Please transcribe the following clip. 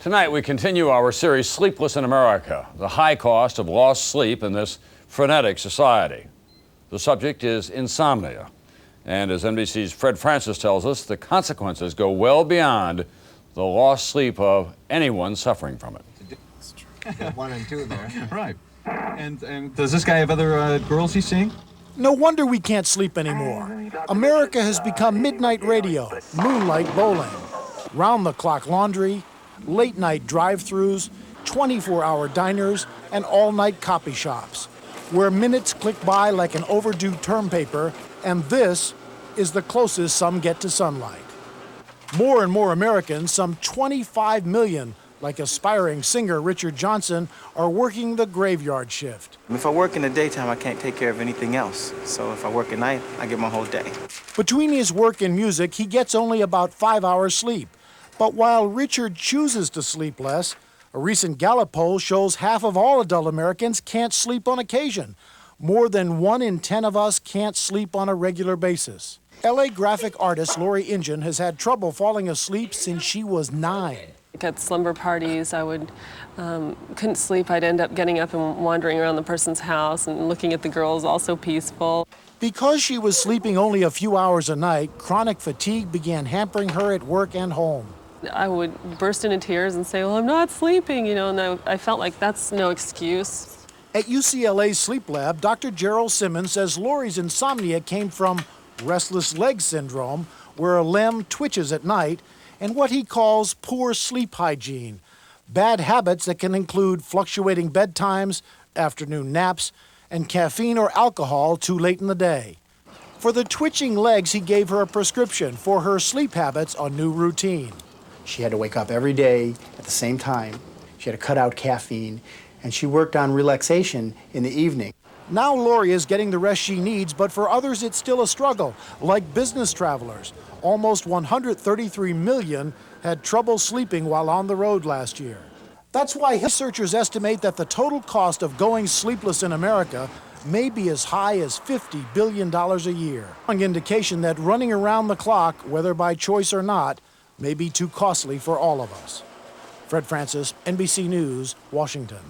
Tonight, we continue our series, Sleepless in America, the high cost of lost sleep in this frenetic society. The subject is insomnia. And as NBC's Fred Francis tells us, the consequences go well beyond the lost sleep of anyone suffering from it. That's true. 1 and 2 there. Right. And does this guy have other girls he's seeing? No wonder we can't sleep anymore. America has become midnight radio, moonlight bowling, round-the-clock laundry, late-night drive-thrus, 24-hour diners, and all-night copy shops, where minutes click by like an overdue term paper, and this is the closest some get to sunlight. More and more Americans, some 25 million, like aspiring singer Richard Johnson, are working the graveyard shift. If I work in the daytime, I can't take care of anything else. So if I work at night, I get my whole day. Between his work and music, he gets only about 5 hours sleep. But while Richard chooses to sleep less, a recent Gallup poll shows half of all adult Americans can't sleep on occasion. More than 1 in 10 of us can't sleep on a regular basis. LA graphic artist Lori Ingen has had trouble falling asleep since she was 9. At slumber parties, I couldn't sleep. I'd end up getting up and wandering around the person's house and looking at the girls, all so peaceful. Because she was sleeping only a few hours a night, chronic fatigue began hampering her at work and home. I would burst into tears and say, well, I'm not sleeping, and I felt like that's no excuse. At UCLA's sleep lab, Dr. Gerald Simmons says Lori's insomnia came from restless leg syndrome, where a limb twitches at night, and what he calls poor sleep hygiene, bad habits that can include fluctuating bedtimes, afternoon naps, and caffeine or alcohol too late in the day. For the twitching legs, he gave her a prescription. For her sleep habits, a new routine. She had to wake up every day at the same time. She had to cut out caffeine, and she worked on relaxation in the evening. Now Lori is getting the rest she needs, but for others it's still a struggle, like business travelers. Almost 133 million had trouble sleeping while on the road last year. That's why researchers estimate that the total cost of going sleepless in America may be as high as $50 billion a year. An indication that running around the clock, whether by choice or not, may be too costly for all of us. Fred Francis, NBC News, Washington.